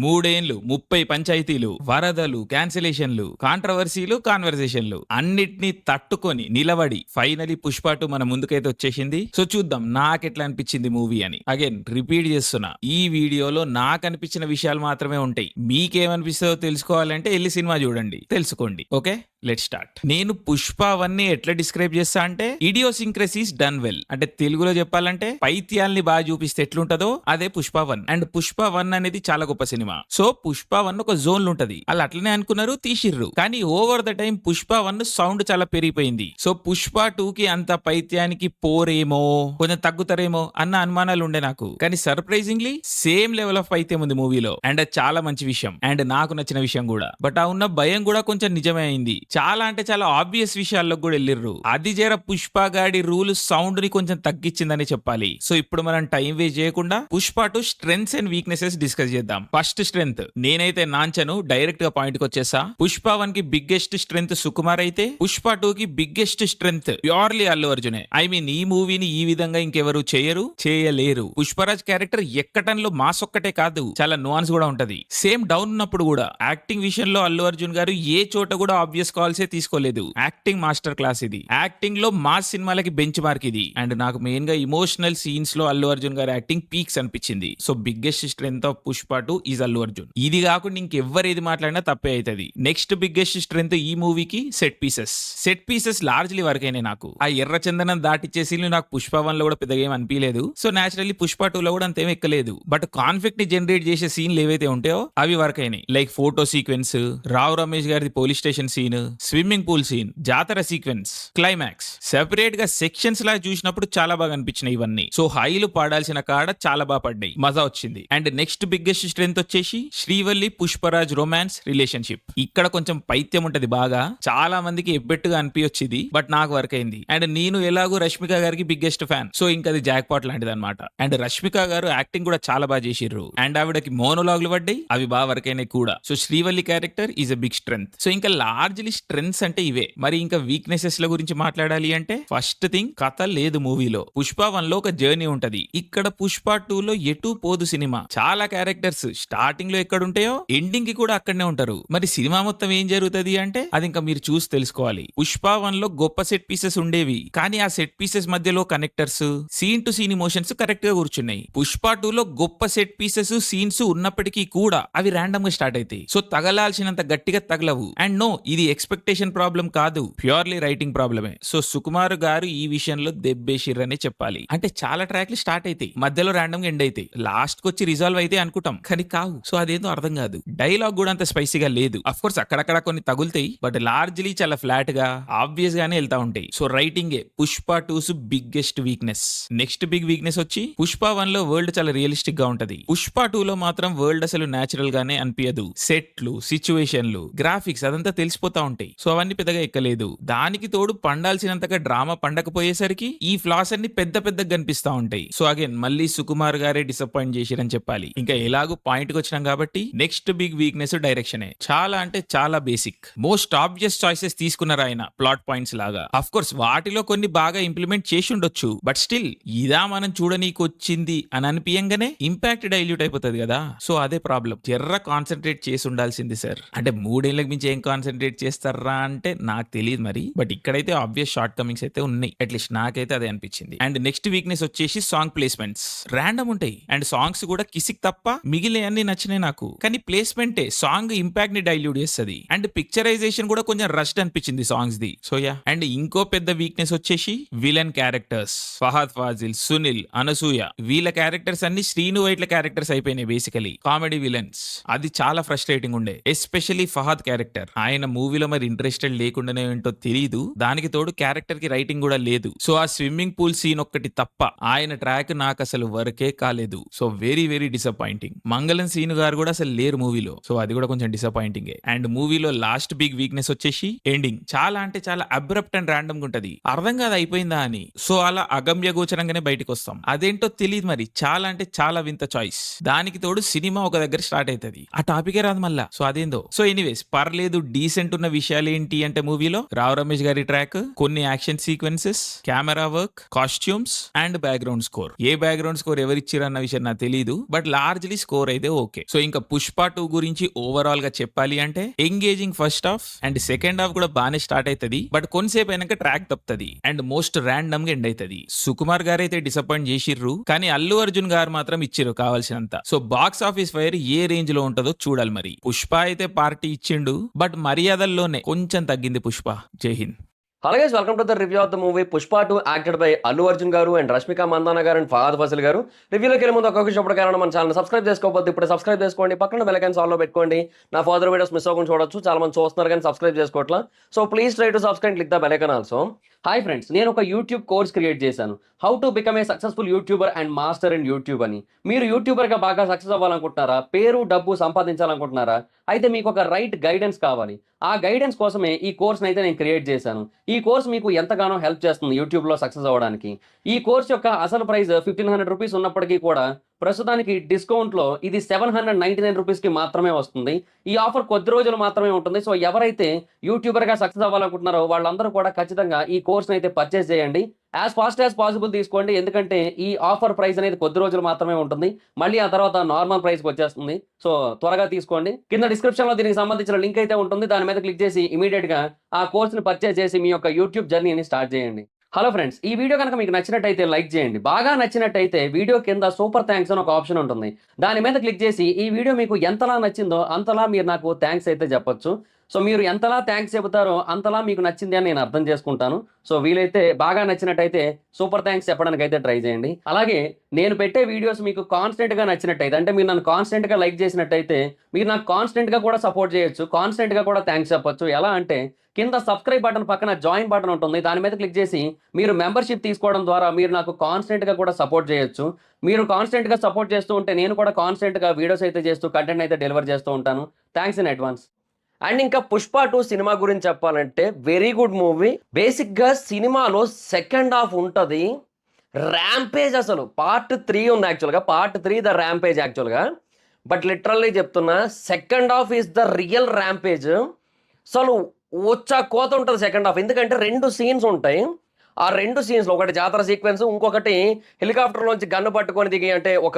3 ఏండ్లు 30 పంచాయతీలు, వరదలు, క్యాన్సిలేషన్లు, కాంట్రవర్సీలు, కాన్వర్సేషన్లు అన్నిటినీ తట్టుకొని నిలబడి ఫైనలీ పుష్ప 2 మన ముందుకైతే వచ్చేసింది. సో చూద్దాం నాకెట్లా అనిపించింది మూవీ అని. అగైన్ రిపీట్ చేస్తున్నా, ఈ వీడియోలో నాకు అనిపించిన విషయాలు మాత్రమే ఉంటాయి. మీకేమనిపిస్తుందో తెలుసుకోవాలంటే వెళ్ళి సినిమా చూడండి, తెలుసుకోండి. Okay, let start. నేను పుష్ప 1 ఎట్లా డిస్క్రైబ్ చేస్తా అంటే ఇడియోసింక్రసీస్ డన్ వెల్. అంటే తెలుగులో చెప్పాలంటే పైత్యాల్ని బాగా చూపిస్తే ఎట్లుంటదో అదే పుష్ప 1. అండ్ పుష్ప 1 అనేది చాలా గొప్ప సినిమా. సో పుష్ప 1 ఒక జోన్ ఉంటది, వాళ్ళు అట్లనే అనుకున్నారు, తీసిర్రు. కానీ over the time Pushpa 1 sound చాలా పెరిగిపోయింది. సో పుష్ప 2 కి అంత పైత్యానికి పోరేమో, కొంచెం తగ్గుతారేమో అన్న అనుమానాలు ఉండే నాకు. కానీ సర్ప్రైజింగ్లీ సేమ్ లెవెల్ ఆఫ్ పైత్యం ఉంది మూవీలో. అండ్ అది చాలా మంచి విషయం, అండ్ నాకు నచ్చిన విషయం కూడా. బట్ ఆ ఉన్న భయం కూడా కొంచెం నిజమే అయింది. చాలా అంటే చాలా ఆబ్వియస్ విషయాల్లో కూడా వెళ్ళిర్రు. అది జర పుష్ప గాడి రూల్ సౌండ్ ని కొంచెం తగ్గించిందని చెప్పాలి. సో ఇప్పుడు మనం టైం వేస్ట్ చేయకుండా Pushpa 2 strengths and weaknesses discuss చేద్దాం. ఫస్ట్ స్ట్రెంగ్త్ నేనైతే నాంచను, డైరెక్ట్ గా పాయింట్ కి వచ్చేసా. పుష్ప 1 కి బిగ్గెస్ట్ స్ట్రెంగ్త్ సుకుమార్ అయితే పుష్ప 2 కి బిగ్గెస్ట్ స్ట్రెంగ్త్ ప్యూర్లీ అల్లు అర్జునే. ఐ మీన్ ఈ మూవీని ఈ విధంగా ఇంకెవరు చేయలేరు. పుష్పరాజ్ క్యారెక్టర్ ఎక్కటంలో మాస్ ఒక్కటే కాదు, చాలా నువాన్స్ కూడా ఉంటది. సేమ్ డౌన్ ఉన్నప్పుడు కూడా యాక్టింగ్ విషయంలో అల్లు అర్జున్ గారు ఏ చోట కూడా ఆబ్వియస్ కాల్సే తీసుకోలేదు. యాక్టింగ్ మాస్టర్ క్లాస్ ఇది. యాక్టింగ్ లో మాస్ సినిమాలకి బెంచ్ మార్క్ ఇది. అండ్ నాకు మెయిన్ గా ఇమోషనల్ సీన్స్ లో అల్లు అర్జున్ గారి యాక్టింగ్ పీక్స్ అనిపించింది. So biggest strength of Pushpa 2 is Allu Arjun. ఇది కాకుండా ఇంకెవ్వరు ఏది మాట్లాడినా తప్పే అవుతుంది. నెక్స్ట్ బిగ్గెస్ట్ స్ట్రెంగ్త్ ఈ మూవీకి సెట్ పీసెస్ లార్జ్లీ వర్క్ అయినాయి. నాకు ఆ ఎర్ర చందనం దాటిచ్చే సీన్లు నాకు పుష్ప 1 లో కూడా పెద్దగా ఏం అనిపించలేదు. సో నేచురల్లీ పుష్ప 2 లో కూడా అంతేం ఎక్కలేదు. బట్ కాన్ఫ్లిక్ట్ ని జనరేట్ చేసే సీన్లు ఏవైతే ఉంటాయో అవి వర్క్ అయినాయి. Like photo sequence, Rao Ramesh గారి police station scene, swimming pool scene, జాతర సీక్వెన్స్, క్లైమాక్స్ సెపరేట్ గా సెక్షన్స్ లా చూసినప్పుడు చాలా బాగా అనిపించినాయి ఇవన్నీ. సో హైలు పాడాల్సిన కాడ చాలా బాగా పడ్డాయి, మజా వచ్చింది. అండ్ నెక్స్ట్ బిగ్గెస్ట్ స్ట్రెంగ్త్ వచ్చేసి శ్రీవల్లి పుష్పరాజ్ రొమాన్స్ రిలేషన్షిప్. ఇక్కడ కొంచెం పైత్యం ఉంటది బాగా, చాలా మందికి ఎబ్బెట్టుగా అనిపించింది. బట్ నాకు వర్క్ అయింది. అండ్ నేను ఎలాగో రష్మిక గారికి బిగ్గెస్ట్ ఫ్యాన్. సో ఇంకా అది జాక్ పాట్ లాంటిది అనమాట. అండ్ రష్మిక గారు యాక్టింగ్ కూడా చాలా బాగా చేసిర్రు. అండ్ ఆవిడకి మోనోలాగులు పడ్డాయి, అవి బాగా వర్క్ అయినాయి కూడా. So Srivalli character is a big strength. So ఇంకా లార్జ్లీ స్ట్రెంగ్స్ అంటే ఇవే. మరి ఇంకా వీక్నెసెస్ ల గురించి మాట్లాడాలి అంటే ఫస్ట్ థింగ్, కథ లేదు మూవీలో. పుష్ప 1 లో ఒక జర్నీ ఉంటది, ఇక్కడ పుష్ప 2 లో ఎటు పోదు సినిమా. చాలా క్యారెక్టర్స్ స్టార్టింగ్ లో ఎక్కడ ఉంటాయో ఎండింగ్ కి కూడా అక్కడనే ఉంటారు. మరి సినిమా మొత్తం ఏం జరుగుతుంది అంటే అది ఇంకా మీరు చూసి తెలుసుకోవాలి. పుష్ప 1 లో గొప్ప సెట్ పీసెస్ ఉండేవి, కానీ ఆ సెట్ పీసెస్ మధ్యలో connectors, scene to scene emotions correct గా కూర్చున్నాయి. పుష్ప 2 లో గొప్ప సెట్ పీసెస్ సీన్స్ ఉన్నప్పటికీ కూడా అవి ర్యాండమ్ గా స్టార్ట్ అవుతాయి. సో తగలాల్సినంత గట్టిగా తగలవు. అండ్ నో, ఇది ఎక్స్పెక్టేషన్ ప్రాబ్లం కాదు, ప్యూర్లీ రైటింగ్ ప్రాబ్లమే. సో సుకుమార్ గారు ఈ విషయంలో దెబ్బేసిర్రనే చెప్పాలి. అంటే చాలా ట్రాక్లు స్టార్ట్ అవుతాయి, మధ్యలో ర్యాండమ్ గా ఎండ్ అవుతాయి, లాస్ట్ కి వచ్చి రిజాల్వ్ అయితే అనుకుంటాం, కానీ కావు. సో అదేదో అర్థం కాదు. డైలాగ్ కూడా అంత స్పైసీగా లేదు. అఫ్ కోర్స్ అక్కడక్కడ కొన్ని తగులుతాయి, బట్ లార్జ్లీ చాలా ఫ్లాట్ గా ఆబ్వియస్ గానే వెళ్తా ఉంటాయి. So writing Pushpa 2's biggest weakness. Next big weakness వచ్చి పుష్ప 1 లో వరల్డ్ చాలా రియలిస్టిక్ గా ఉంటది. పుష్ప 2 లో మాత్రం వరల్డ్ అసలు నేచురల్ గానే అనిపించదు. సెట్లు, సిచ్యువేషన్లు, గ్రాఫిక్స్ అదంతా తెలిసిపోతా ఉంటాయి. సో అవన్నీ పెద్దగా ఎక్కలేదు. దానికి తోడు పండాల్సినంతగా డ్రామా పండకపోయేసరికి ఈ ఫ్లాస్ అన్ని పెద్ద పెద్దగా కనిపిస్తా ఉంటాయి. సో అగైన్ మళ్ళీ సుకుమార్ గారే డిసప్పాయింట్ చేసిరని చెప్పాలి. ఇంకా ఎలాగో పాయింట్ కి వచ్చినాం కాబట్టి నెక్స్ట్ బిగ్ వీక్నెస్ డైరెక్షనే. చాలా అంటే చాలా బేసిక్, మోస్ట్ ఆబ్వియస్ చాయిసెస్ తీసుకున్నారు ఆయన ప్లాట్ పాయింట్స్ లాగా. అఫ్ కోర్స్ వాటిలో కొన్ని బాగా ఇంప్లిమెంట్ చేసి ఉండొచ్చు, బట్ స్టిల్ ఇదా మనం చూడనీకి వచ్చింది అని అనిపియంగానే ఇంపాక్ట్ డైల్యూట్ అయిపోతుంది కదా. సో అదే ప్రాబ్లం. జర్ర కాన్సన్ట్రేట్ చేసి ఉండాల్సింది సార్. అంటే 3 ఏళ్ళకి మించి ఏం కాన్సన్ట్రేట్ చేస్తారా అంటే నాకు తెలియదు మరి. బట్ ఇక్కడైతే ఆబ్వియస్ షార్ట్ కమింగ్స్ అయితే ఉన్నాయి, అట్లీస్ట్ నాకైతే అదే అనిపించింది. అండ్ నెక్స్ట్ వీక్నెస్ వచ్చేసి సాంగ్ ప్లేస్మెంట్స్ ర్యాండమ్ ఉంటాయి. అండ్ సాంగ్స్ కూడా కిసిక్ తప్ప మిగిలిన అన్ని నచ్చినాయి నాకు. కానీ ప్లేస్మెంటే సాంగ్ ఇంపాక్ట్ ని డైల్యూట్ చేస్తుంది. అండ్ పిక్చరైజేషన్ కూడా కొంచెం రష్డ్ అనిపించింది songs the. So yeah. And ఇంకో పెద్ద వీక్నెస్ వచ్చేసి విలన్ క్యారెక్టర్స్. ఫహద్ ఫాజిల్, సునీల్, అనసూయ, వీళ్ళ క్యారెక్టర్స్ అన్ని శ్రీను వైట్ల క్యారెక్టర్స్ అయిపోయినాయి బేసికలీ. Comedy villains. అది చాలా ఫ్రస్ట్రేటింగ్ ఉండే, ఎస్పెషల్లీ ఫహద్ క్యారెక్టర్. ఆయన మూవీలో మరి ఇంట్రెస్టెడ్ లేకుండానే ఏంటో తెలియదు. దానికి తోడు క్యారెక్టర్ కి రైటింగ్ కూడా లేదు. సో ఆ స్విమ్మింగ్ పూల్ సీన్ ఒక్కటి తప్ప ఆయన ట్రాక్ నాకు అసలు వర్కే కాలేదు. So very very disappointing. మంగళం సీను గారు కూడా అసలు లేరు మూవీలో. సో అది కూడా కొంచెం డిసప్పాయింటింగ్. అండ్ మూవీలో లాస్ట్ బిగ్ వీక్నెస్ వచ్చేసి ఎండింగ్. చాలా అంటే చాలా అబ్రప్ట్ అండ్ ర్యాండమ్ గా ఉంటది, అర్థం కాదు అయిపోయిందా అని. సో అలా అగమ్య గోచరంగానే బయటకు వస్తాం. అదేంటో తెలియదు మరి. చాలా అంటే చాలా వింత చాయిస్. దానికి తోడు సినిమా ఒక దగ్గర స్టార్ట్ అవుతుంది, ఆ టాపికే రాదు మళ్ళా. సో అదేందో. సో ఎనీవేస్ పర్లేదు, డీసెంట్ ఉన్న విషయాలు ఏంటి అంటే మూవీలో రావు రమేష్ గారి ట్రాక్, కొన్ని action sequences, camera work, costumes and background score. ఏ బ్యాక్గ్రౌండ్ స్కోర్ ఎవరిచ్చిరన్న విషయం నాకు తెలియదు, బట్ లార్జ్లీ స్కోర్ అయితే ఓకే. సో ఇంకా పుష్ప 2 గురించి ఓవరాల్ గా చెప్పాలి అంటే engaging first half and second half కూడా బాగానే స్టార్ట్ అవుతుంది, బట్ కొంతసేపు అయినాక ట్రాక్ తప్పుతుంది అండ్ మోస్ట్ ర్యాండమ్ గా ఎండ్ అవుతుంది. సుకుమార్ గారు అయితే డిసప్పాయింట్ చేసిర్రు, కానీ అల్లు అర్జున్ గారు మాత్రం ఇచ్చిర్రు కావాల్సినంత. సో బాక్స్ ఆఫీస్ ఫైర్ ఏ రేంజ్ లో ఉంటుందో చూడాలి. మరి పుష్ప అయితే పార్టీ ఇచ్చిండు, బట్ మర్యాదల్లోనే కొంచెం తగ్గింది పుష్ప. జై Hind. Hello guys, welcome to the review of the movie Pushpa 2 acted by Allu Arjun గారు అండ్ రష్మిక మందానా గారు అండ్ ఫహద్ ఫాసిల్ గారు. రివ్యూలోకి వెళ్ళే ముందు ఒక్కొక్క చెప్పడం కారణం మన ఛానల్ సబ్స్క్రైబ్ చేసుకోకపోతే ఇప్పుడు సబ్స్క్రైబ్ చేసుకోండి, పక్కన బెల్ ఐకాన్ ఆల్లో పెట్టుకోండి. నా ఫర్దర్ వీడియోస్ మిస్ అవ్వకుండా చూడొచ్చు. చాలా మంది చూస్తున్నారు కానీ సబ్స్క్రైబ్ చేసుకోవట్లా. So please try to subscribe, click the bell icon also. Hi friends, నేను ఒక యూట్యూబ్ కోర్స్ క్రియేట్ చేశాను, how to become a successful YouTuber and master in YouTube అని. మీరు యూట్యూబర్గా బాగా సక్సెస్ అవ్వాలనుకుంటున్నారా, పేరు డబ్బు సంపాదించాలనుకుంటున్నారా, అయితే మీకు ఒక రైట్ గైడెన్స్ కావాలి. ఆ గైడెన్స్ కోసమే ఈ కోర్స్ని అయితే నేను క్రియేట్ చేశాను. ఈ కోర్స్ మీకు ఎంతగానో హెల్ప్ చేస్తుంది యూట్యూబ్లో సక్సెస్ అవ్వడానికి. ఈ కోర్స్ యొక్క అసలు ప్రైస్ 1500 రూపీస్ ఉన్నప్పటికీ కూడా ప్రస్తుతానికి డిస్కౌంట్లో ఇది 799 రూపీస్కి మాత్రమే వస్తుంది. ఈ ఆఫర్ కొద్ది రోజులు మాత్రమే ఉంటుంది. సో ఎవరైతే యూట్యూబర్గా సక్సెస్ అవ్వాలనుకుంటున్నారో వాళ్ళందరూ కూడా ఖచ్చితంగా ఈ కోర్స్ని అయితే పర్చేస్ చేయండి. యాజ్ ఫాస్ట్ యాజ్ పాసిబుల్ తీసుకోండి, ఎందుకంటే ఈ ఆఫర్ ప్రైస్ అనేది కొద్ది రోజులు మాత్రమే ఉంటుంది. మళ్ళీ ఆ తర్వాత నార్మల్ ప్రైస్కి వచ్చేస్తుంది. సో త్వరగా తీసుకోండి. కింద డిస్క్రిప్షన్లో దీనికి సంబంధించిన లింక్ అయితే ఉంటుంది, దాని మీద క్లిక్ చేసి ఇమీడియట్గా ఆ కోర్స్ని పర్చేస్ చేసి మీ యొక్క యూట్యూబ్ జర్నీని స్టార్ట్ చేయండి. హలో ఫ్రెండ్స్, ఈ వీడియో కనుక మీకు నచ్చినట్టయితే లైక్ చేయండి. బాగా నచ్చినట్టయితే వీడియో కింద సూపర్ థ్యాంక్స్ అని ఒక ఆప్షన్ ఉంటుంది, దాని మీద క్లిక్ చేసి ఈ వీడియో మీకు ఎంతలా నచ్చిందో అంతలా మీరు నాకు థ్యాంక్స్ అయితే చెప్పొచ్చు. సో మీరు ఎంతలా థ్యాంక్స్ చెబుతారో అంతలా మీకు నచ్చింది అని నేను అర్థం చేసుకుంటాను. సో వీలైతే బాగా నచ్చినట్టయితే సూపర్ థ్యాంక్స్ చెప్పడానికి అయితే ట్రై చేయండి. అలాగే నేను పెట్టే వీడియోస్ మీకు కాన్స్టెంట్గా నచ్చినట్టయితే, అంటే మీరు నన్ను కాన్స్టెంట్గా లైక్ చేసినట్టయితే మీరు నాకు కాన్స్టెంట్గా కూడా సపోర్ట్ చేయొచ్చు, కాన్స్టెంట్గా కూడా థ్యాంక్స్ చెప్పొచ్చు. ఎలా అంటే కింద సబ్స్క్రైబ్ బటన్ పక్కన జాయిన్ బటన్ ఉంటుంది, దాని మీద క్లిక్ చేసి మీరు మెంబర్షిప్ తీసుకోవడం ద్వారా మీరు నాకు కాన్స్టెంట్గా కూడా సపోర్ట్ చేయొచ్చు. మీరు కాన్స్టెంట్గా సపోర్ట్ చేస్తూ ఉంటే నేను కూడా కాన్స్టెంట్గా వీడియోస్ అయితే చేస్తూ కంటెంట్ అయితే డెలివర్ చేస్తూ ఉంటాను. Thanks in advance. అండ్ ఇంకా పుష్ప 2 సినిమా గురించి చెప్పాలంటే వెరీ గుడ్ మూవీ. బేసిక్గా సినిమాలో సెకండ్ హాఫ్ ఉంటుంది, ర్యాంపేజ్. అసలు పార్ట్ 3 ఉంది యాక్చువల్గా, పార్ట్ 3 ద ర్యాంపేజ్ యాక్చువల్గా, బట్ లిటరల్లీ చెప్తున్నా second half is the real rampage. అసలు వచ్చా కోత ఉంటుంది సెకండ్ హాఫ్, ఎందుకంటే 2 సీన్స్ ఉంటాయి. ఆ 2 సీన్స్లో ఒకటి జాతర సీక్వెన్స్, ఇంకొకటి హెలికాప్టర్లోంచి గన్ను పట్టుకొని దిగి, అంటే ఒక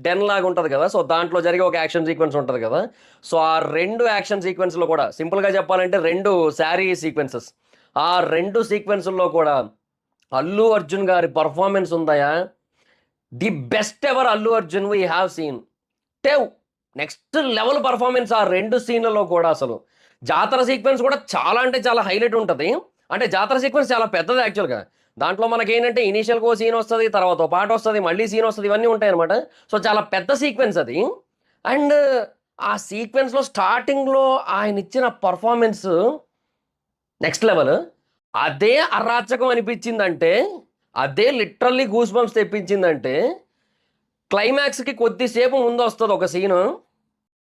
డెన్ లాగా ఉంటుంది కదా, సో దాంట్లో జరిగే ఒక యాక్షన్ సీక్వెన్స్ ఉంటుంది కదా. సో ఆ 2 యాక్షన్ సీక్వెన్స్లో కూడా సింపుల్గా చెప్పాలంటే 2 శారీ సీక్వెన్సెస్, ఆ 2 సీక్వెన్స్లో కూడా అల్లు అర్జున్ గారి పర్ఫార్మెన్స్ ఉందయా, the best ever Allu Arjun we have seen. Next level performance ఆ 2 సీన్లలో కూడా. అసలు జాతర సీక్వెన్స్ కూడా చాలా అంటే చాలా హైలైట్ ఉంటుంది. అంటే జాతర సీక్వెన్స్ చాలా పెద్దది యాక్చువల్గా. దాంట్లో మనకి ఏంటంటే ఇనీషియల్గా సీన్ వస్తుంది, తర్వాత పాట వస్తుంది, మళ్ళీ సీన్ వస్తుంది, ఇవన్నీ ఉంటాయి అనమాట. సో చాలా పెద్ద సీక్వెన్స్ అది. అండ్ ఆ సీక్వెన్స్లో స్టార్టింగ్లో ఆయన ఇచ్చిన పర్ఫార్మెన్స్ నెక్స్ట్ లెవెల్. అదే అరాచకం అనిపించిందంటే, అదే లిటరల్లీ గూస్ బంప్స్ తెప్పించిందంటే, క్లైమాక్స్కి కొద్దిసేపు ముందు వస్తుంది ఒక సీను,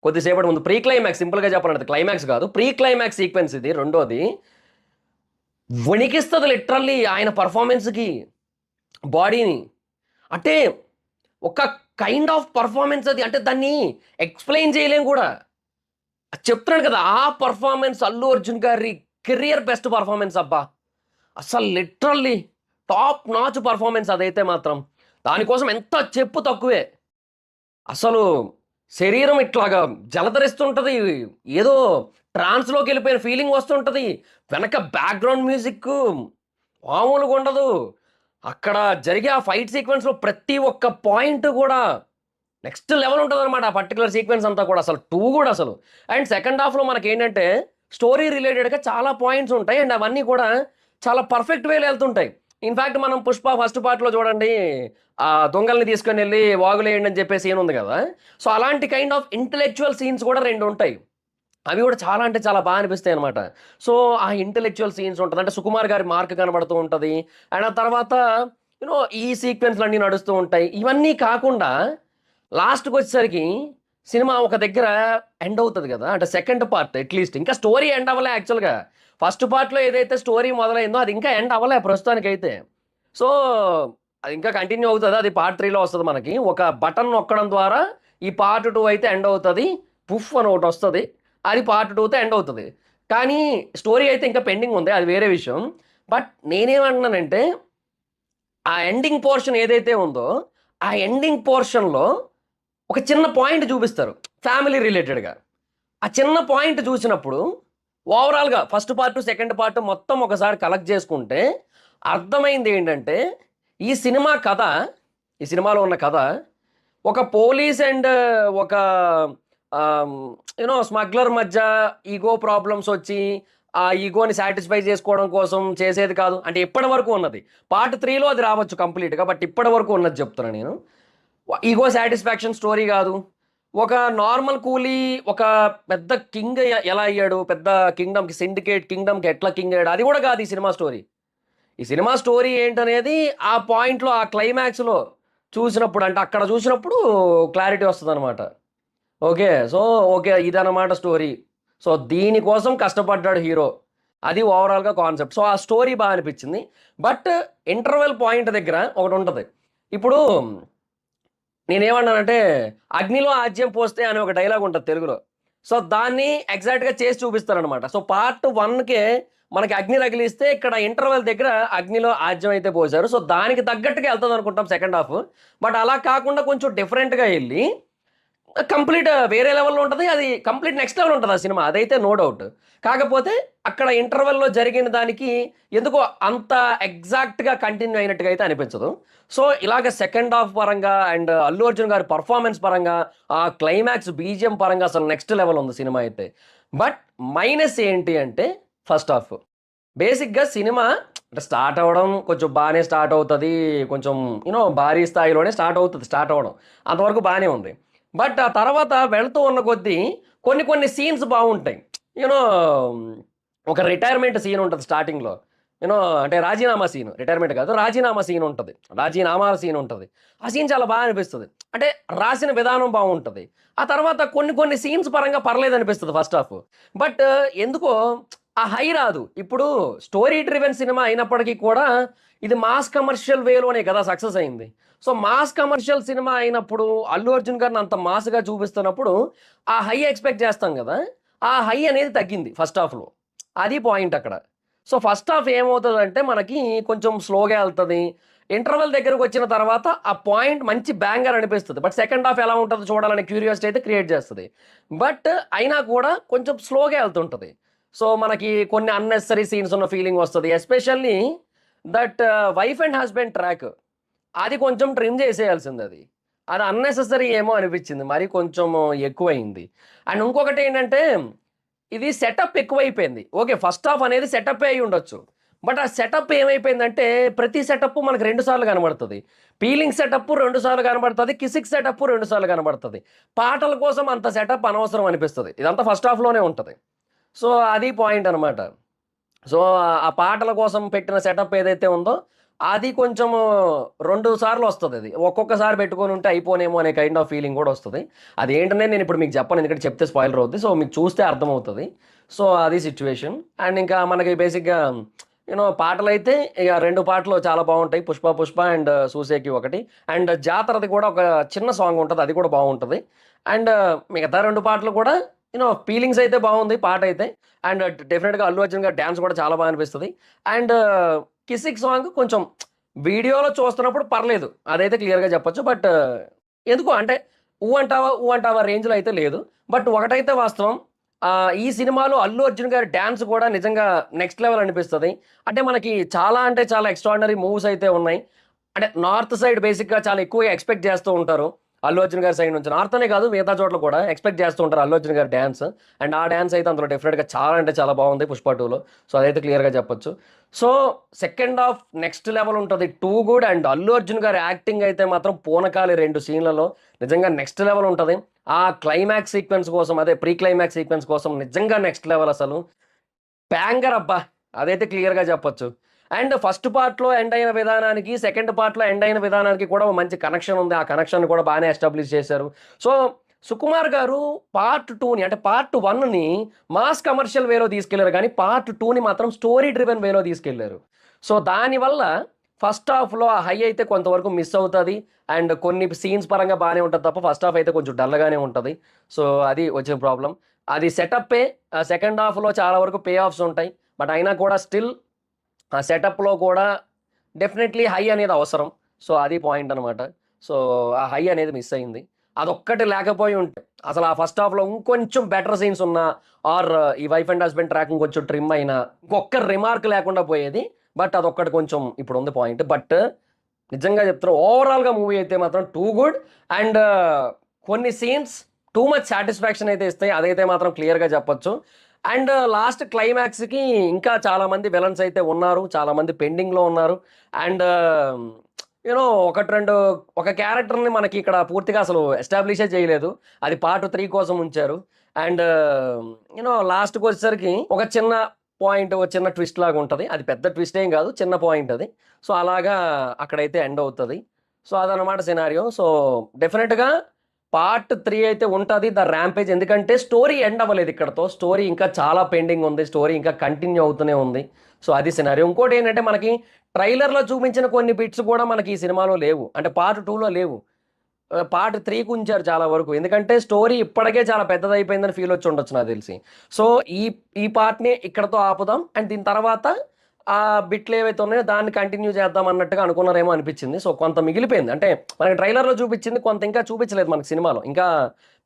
కొద్దిసేపటి ముందు ప్రీ క్లైమాక్స్, సింపుల్గా చెప్పాలంటే క్లైమాక్స్ కాదు, ప్రీ క్లైమాక్స్ సీక్వెన్స్ ఇది రెండోది. వణికిస్తుంది లిటరల్లీ ఆయన పర్ఫార్మెన్స్కి బాడీని. అంటే ఒక కైండ్ ఆఫ్ పర్ఫార్మెన్స్ అది, అంటే దాన్ని ఎక్స్ప్లెయిన్ చేయలేం కూడా. చెప్తున్నాను కదా, ఆ పర్ఫార్మెన్స్ అల్లు అర్జున్ గారి కెరియర్ బెస్ట్ పర్ఫార్మెన్స్ అబ్బా. అసలు లిటరల్లీ టాప్ నాచ్ పర్ఫార్మెన్స్ అదైతే మాత్రం. దానికోసం ఎంత చెప్పు తక్కువే. అసలు శరీరం ఇట్లాగా జలధరిస్తుంటుంది, ఏదో ట్రాన్స్లోకి వెళ్ళిపోయిన ఫీలింగ్ వస్తుంటుంది. వెనక బ్యాక్గ్రౌండ్ మ్యూజిక్ మామూలుగా ఉండదు. అక్కడ జరిగే ఆ ఫైట్ సీక్వెన్స్లో ప్రతి ఒక్క పాయింట్ కూడా నెక్స్ట్ లెవెల్ ఉంటుంది అనమాట, ఆ పర్టికులర్ సీక్వెన్స్ అంతా కూడా. అసలు 2 కూడా అసలు. అండ్ సెకండ్ హాఫ్లో మనకి ఏంటంటే స్టోరీ రిలేటెడ్గా చాలా పాయింట్స్ ఉంటాయి, అండ్ అవన్నీ కూడా చాలా పర్ఫెక్ట్ వేలో వెళ్తుంటాయి. ఇన్ఫ్యాక్ట్ మనం పుష్ప ఫస్ట్ పార్ట్లో చూడండి, ఆ దొంగల్ని తీసుకొని వెళ్ళి వాగులేయండి అని చెప్పే సీన్ ఉంది కదా. సో అలాంటి కైండ్ ఆఫ్ ఇంటెలెక్చువల్ సీన్స్ కూడా 2 ఉంటాయి. అవి కూడా చాలా అంటే చాలా బాగా అనిపిస్తాయి అనమాట. సో ఆ ఇంటెలెక్చువల్ సీన్స్ ఉంటుంది, అంటే సుకుమార్ గారి మార్క్ కనబడుతూ ఉంటుంది. అండ్ ఆ తర్వాత ఈ సీక్వెన్స్లు అన్నీ నడుస్తూ ఉంటాయి. ఇవన్నీ కాకుండా లాస్ట్కి వచ్చేసరికి సినిమా ఒక దగ్గర ఎండ్ అవుతుంది కదా, అంటే సెకండ్ పార్ట్ అట్లీస్ట్ ఇంకా స్టోరీ ఎండ్ అవ్వలే యాక్చువల్గా. ఫస్ట్ పార్ట్లో ఏదైతే స్టోరీ మొదలైందో అది ఇంకా ఎండ్ అవ్వలే ప్రస్తుతానికైతే. సో అది ఇంకా కంటిన్యూ అవుతుంది, అది పార్ట్ 3లో వస్తుంది మనకి. ఒక బటన్ నొక్కడం ద్వారా ఈ పార్ట్ 2 అయితే ఎండ్ అవుతుంది, పుఫ్ అని ఒకటి వస్తుంది, అది పార్ట్ 2తో ఎండ్ అవుతుంది. కానీ స్టోరీ అయితే ఇంకా పెండింగ్ ఉంది, అది వేరే విషయం. బట్ నేనేమంటున్నానంటే ఆ ఎండింగ్ పోర్షన్ ఏదైతే ఉందో ఆ ఎండింగ్ పోర్షన్లో ఒక చిన్న పాయింట్ చూపిస్తారు ఫ్యామిలీ రిలేటెడ్గా. ఆ చిన్న పాయింట్ చూసినప్పుడు ఓవరాల్గా ఫస్ట్ పార్ట్ సెకండ్ పార్ట్ మొత్తం ఒకసారి కలెక్ట్ చేసుకుంటే అర్థమైంది ఏంటంటే ఈ సినిమా కథ, ఈ సినిమాలో ఉన్న కథ ఒక పోలీస్ అండ్ ఒక యూనో స్మగ్లర్ మధ్య ఈగో ప్రాబ్లమ్స్ వచ్చి ఆ ఈగోని సాటిస్ఫై చేసుకోవడం కోసం చేసేది కాదు. అంటే ఇప్పటి వరకు ఉన్నది, పార్ట్ 3లో అది రావచ్చు కంప్లీట్గా, బట్ ఇప్పటి వరకు ఉన్నది చెప్తున్నాను నేను. ఈగో సాటిస్ఫాక్షన్ స్టోరీ కాదు. ఒక నార్మల్ కూలీ ఒక పెద్ద కింగ్ ఎలా అయ్యాడు, పెద్ద కింగ్డమ్కి, సిండికేట్ కింగ్డమ్కి ఎట్లా కింగ్ అయ్యాడు, అది కూడా కాదు ఈ సినిమా స్టోరీ. ఈ సినిమా స్టోరీ ఏంటనేది ఆ పాయింట్లో, ఆ క్లైమాక్స్లో చూసినప్పుడు, అంటే అక్కడ చూసినప్పుడు క్లారిటీ వస్తుంది అనమాట. ఓకే, సో ఓకే ఇదన్నమాట స్టోరీ. సో దీనికోసం కష్టపడ్డాడు హీరో, అది ఓవరాల్గా కాన్సెప్ట్. సో ఆ స్టోరీ బాగా అనిపించింది. బట్ ఇంటర్వెల్ పాయింట్ దగ్గర ఒకటి ఉంటుంది. ఇప్పుడు నేనేమన్నానంటే అగ్నిలో ఆజ్యం పోస్తే అనే ఒక డైలాగ్ ఉంటుంది తెలుగులో. సో దాన్ని ఎగ్జాక్ట్గా చేసి చూపిస్తారనమాట. సో పార్ట్ 1కే మనకి అగ్ని రగిలిస్తే ఇక్కడ ఇంటర్వెల్ దగ్గర అగ్నిలో ఆజ్యం అయితే పోసారు. సో దానికి తగ్గట్టుగా వెళ్తుంది అనుకుంటాం సెకండ్ హాఫ్. బట్ అలా కాకుండా కొంచెం డిఫరెంట్గా వెళ్ళి కంప్లీట్ వేరే లెవెల్లో ఉంటుంది, అది కంప్లీట్ నెక్స్ట్ లెవెల్ ఉంటుంది ఆ సినిమా, అదైతే నో డౌట్. కాకపోతే అక్కడ ఇంటర్వెల్లో జరిగిన దానికి ఎందుకో అంత ఎగ్జాక్ట్గా కంటిన్యూ అయినట్టుగా అయితే అనిపించదు. సో ఇలాగ సెకండ్ హాఫ్ పరంగా అండ్ అల్లు అర్జున్ గారి పర్ఫార్మెన్స్ పరంగా, ఆ క్లైమాక్స్ బీజిఎం పరంగా అసలు నెక్స్ట్ లెవెల్ ఉంది సినిమా అయితే. బట్ మైనస్ ఏంటి అంటే ఫస్ట్ హాఫ్. బేసిక్గా సినిమా అంటే స్టార్ట్ అవ్వడం కొంచెం బాగానే స్టార్ట్ అవుతుంది, కొంచెం యూనో భారీ స్థాయిలోనే స్టార్ట్ అవుతుంది, స్టార్ట్ అవ్వడం అంతవరకు బాగానే ఉంది. బట్ ఆ తర్వాత వెళ్తూ ఉన్న కొద్దీ కొన్ని సీన్స్ బాగుంటాయి. యూనో ఒక రిటైర్మెంట్ సీన్ ఉంటుంది స్టార్టింగ్లో, యూనో అంటే రాజీనామా సీన్, రిటైర్మెంట్ కాదు రాజీనామా సీన్ ఉంటుంది, రాజీనామాల సీన్ ఉంటుంది. ఆ సీన్ చాలా బాగా అనిపిస్తుంది, అంటే రాసిన విధానం బాగుంటుంది. ఆ తర్వాత కొన్ని సీన్స్ పరంగా పర్లేదు అనిపిస్తుంది ఫస్ట్ హాఫ్. బట్ ఎందుకో ఆ హై రాదు. ఇప్పుడు స్టోరీ డ్రివెన్ సినిమా అయినప్పటికీ కూడా ఇది మాస్ కమర్షియల్ వేలోనే కదా సక్సెస్ అయింది. సో మాస్ కమర్షియల్ సినిమా అయినప్పుడు అల్లు అర్జున్ గారిని అంత మాస్గా చూపిస్తున్నప్పుడు ఆ హై ఎక్స్పెక్ట్ చేస్తాం కదా, ఆ హై అనేది తగ్గింది ఫస్ట్ హాఫ్లో, అది పాయింట్ అక్కడ. సో ఫస్ట్ హాఫ్ ఏమవుతుందంటే మనకి కొంచెం స్లోగా వెళ్తుంది. ఇంటర్వెల్ దగ్గరకు వచ్చిన తర్వాత ఆ పాయింట్ మంచి బ్యాంగర్ అనిపిస్తుంది. బట్ సెకండ్ హాఫ్ ఎలా ఉంటుందో చూడాలనే క్యూరియాసిటీ అయితే క్రియేట్ చేస్తుంది. బట్ అయినా కూడా కొంచెం స్లోగా వెళ్తుంటుంది. సో మనకి కొన్ని అన్నెసరీ సీన్స్ ఉన్న ఫీలింగ్ వస్తుంది. Especially that wife and husband track, అది కొంచెం ట్రిమ్ చేసేయాల్సింది. అది అన్నెసెసరీ ఏమో అనిపించింది, మరి కొంచెం ఎక్కువైంది. అండ్ ఇంకొకటి ఏంటంటే ఇది సెటప్ ఎక్కువైపోయింది. ఓకే ఫస్ట్ హాఫ్ అనేది సెటప్ అయి ఉండొచ్చు, బట్ ఆ సెటప్ ఏమైపోయిందంటే ప్రతి సెటప్ మనకు 2 సార్లు కనబడుతుంది. పీలింగ్ సెటప్ 2 సార్లు కనబడుతుంది, కిసిక్ సెటప్ 2 సార్లు కనబడుతుంది. పాటల కోసం అంత సెటప్ అనవసరం అనిపిస్తుంది. ఇదంతా ఫస్ట్ హాఫ్లోనే ఉంటుంది. సో అది పాయింట్ అనమాట. సో ఆ పాటల కోసం పెట్టిన సెటప్ ఏదైతే ఉందో అది కొంచెం 2 సార్లు వస్తుంది. అది ఒక్కొక్కసారి పెట్టుకొని ఉంటే అయిపోనేమో అనే కైండ్ ఆఫ్ ఫీలింగ్ కూడా వస్తుంది. అది ఏంటనే నేను ఇప్పుడు మీకు చెప్పను, ఎందుకంటే చెప్తే స్పాయిలర్ అవుతుంది. సో మీకు చూస్తే అర్థమవుతుంది. సో అది సిచ్యువేషన్. అండ్ ఇంకా మనకి బేసిక్గా యూనో పాటలు అయితే ఇక 2 పాటలు చాలా బాగుంటాయి, పుష్ప అండ్ సూసేకి ఒకటి, అండ్ జాతరది కూడా ఒక చిన్న సాంగ్ ఉంటుంది, అది కూడా బాగుంటుంది. అండ్ మిగతా 2 పాటలు కూడా యూనో ఫీలింగ్స్ అయితే బాగుంది పాట అయితే. అండ్ డెఫినెట్గా అల్లు అర్జున్ గారి డ్యాన్స్ కూడా చాలా బాగా అనిపిస్తుంది. అండ్ కిసిక్ సాంగ్ కొంచెం వీడియోలో చూస్తున్నప్పుడు పర్లేదు, అదైతే క్లియర్గా చెప్పొచ్చు. బట్ ఎందుకో అంటే ఊ అంటావా రేంజ్లో అయితే లేదు. బట్ ఒకటైతే వాస్తవం, ఈ సినిమాలో అల్లు అర్జున్ గారి డ్యాన్స్ కూడా నిజంగా నెక్స్ట్ లెవెల్ అనిపిస్తుంది. అంటే మనకి చాలా అంటే చాలా ఎక్స్ట్రాడినరీ మూవ్స్ అయితే ఉన్నాయి. అంటే నార్త్ సైడ్ బేసిక్గా చాలా ఎక్కువగా ఎక్స్పెక్ట్ చేస్తూ ఉంటారు అల్లు అర్జున్ గారి సైడ్ నుంచి. నార్త్ అనే కాదు మిగతా చోట్ల కూడా ఎక్స్పెక్ట్ చేస్తూ ఉంటారు అల్లు అర్జున్ గారి డ్యాన్స్. అండ్ ఆ డ్యాన్స్ అయితే అందులో డెఫినెట్గా చాలా అంటే చాలా బాగుంది పుష్ప 2లో. సో అదైతే క్లియర్గా చెప్పొచ్చు. So second half next level ఉంటుంది, too good. And Allu Arjun గారి యాక్టింగ్ అయితే మాత్రం పూనకాలి 2 సీన్లలో నిజంగా నెక్స్ట్ లెవెల్ ఉంటుంది. ఆ క్లైమాక్స్ సీక్వెన్స్ కోసం, అదే ప్రీ క్లైమాక్స్ సీక్వెన్స్ కోసం నిజంగా నెక్స్ట్ లెవెల్, అసలు బ్యాంగర్ అబ్బా, అదైతే క్లియర్గా చెప్పొచ్చు. అండ్ ఫస్ట్ పార్ట్లో ఎండ్ అయిన విధానానికి సెకండ్ పార్ట్లో ఎండ్ అయిన విధానానికి కూడా మంచి కనెక్షన్ ఉంది. ఆ కనెక్షన్ కూడా బాగానే ఎస్టాబ్లిష్ చేశారు. సో సుకుమార్ గారు పార్ట్ 2ని, అంటే పార్ట్ 1ని మాస్ కమర్షియల్ వేలో తీసుకెళ్లారు, కానీ పార్ట్ 2ని మాత్రం స్టోరీ డ్రివెన్ వేలో తీసుకెళ్లారు. సో దానివల్ల ఫస్ట్ హాఫ్లో ఆ హై అయితే కొంతవరకు మిస్ అవుతుంది. అండ్ కొన్ని సీన్స్ పరంగా బాగానే ఉంటుంది తప్ప ఫస్ట్ హాఫ్ అయితే కొంచెం డల్గానే ఉంటుంది. సో అది వచ్చిన ప్రాబ్లం. అది సెటప్పే. సెకండ్ హాఫ్‌లో చాలా వరకు పే ఆఫ్స్ ఉంటాయి. బట్ అయినా కూడా స్టిల్ ఆ సెటప్‌లో కూడా డెఫినెట్‌లీ హై అనేది అవసరం. సో, అది పాయింట్ అనమాట. సో, ఆ హై అనేది మిస్ అయింది. అదొక్కటి లేకపోయి ఉంటే అసలు ఆ ఫస్ట్ హాఫ్‌లో ఇంకొంచెం బెటర్ సీన్స్ ఉన్నా ఆర్ ఈ వైఫ్ అండ్ హస్బాండ్ ట్రాక్ ఇంకొంచెం ట్రిమ్ అయినా ఇంకొక్క రిమార్క్ లేకుండా పోయేది. బట్ అదొక్కటి కొంచెం ఇప్పుడుంది పాయింట్. బట్ నిజంగా చెప్తున్నా ఓవరాల్‌గా మూవీ అయితే మాత్రం టూ గుడ్. అండ్ కొన్ని సీన్స్ టూ మచ్ సాటిస్ఫాక్షన్ అయితే ఇస్తాయి. అదైతే మాత్రం క్లియర్‌గా చెప్పొచ్చు. అండ్ లాస్ట్ క్లైమాక్స్‌కి ఇంకా చాలామంది విలన్స్ అయితే ఉన్నారు. చాలామంది పెండింగ్‌లో ఉన్నారు. అండ్ ఒకటి, 2 ఒక క్యారెక్టర్‌ని మనకి ఇక్కడ పూర్తిగా అసలు ఎస్టాబ్లిషే చేయలేదు. అది పార్ట్ 3 కోసం ఉంచారు. అండ్ లాస్ట్‌కొచ్చేసరికి ఒక చిన్న పాయింట్, ఒక చిన్న ట్విస్ట్ లాగా ఉంటది. అది పెద్ద ట్విస్ట్ ఏం కాదు. చిన్న పాయింట్ అది. సో, అలాగా అక్కడైతే ఎండ్ అవుతది. సో, అదనమాట సినారియో. సో, డెఫినిట్‌గా పార్ట్ 3 అయితే ఉంటది. The rampage. ఎందుకంటే స్టోరీ ఎండ్ అవ్వలేదు ఇక్కడితో. స్టోరీ ఇంకా చాలా పెండింగ్ ఉంది. స్టోరీ ఇంకా కంటిన్యూ అవుతూనే ఉంది. సో, అది సినారియో. ఇంకోటేంటంటే మనకి ట్రైలర్‌లో చూపించిన కొన్ని బిట్స్ కూడా మనకి ఈ సినిమాలో లేవు. అంటే పార్ట్ 2లో లేవు. పార్ట్ 3కి ఉంచారు చాలా వరకు. ఎందుకంటే స్టోరీ ఇప్పటికే చాలా పెద్దదయిపోయిందని ఫీల్ వచ్చి ఉండొచ్చు నాకు తెలిసి. సో, ఈ ఈ పార్ట్‌ని ఇక్కడితో ఆపుదాం. అండ్ దీని తర్వాత ఆ బిట్లు ఏవైతే ఉన్నాయో దాన్ని కంటిన్యూ చేద్దాం అన్నట్టుగా అనుకున్నారేమో అనిపించింది. సో, కొంత మిగిలిపోయింది. అంటే మనకి ట్రైలర్‌లో చూపించింది కొంత ఇంకా చూపించలేదు మనకి సినిమాలో. ఇంకా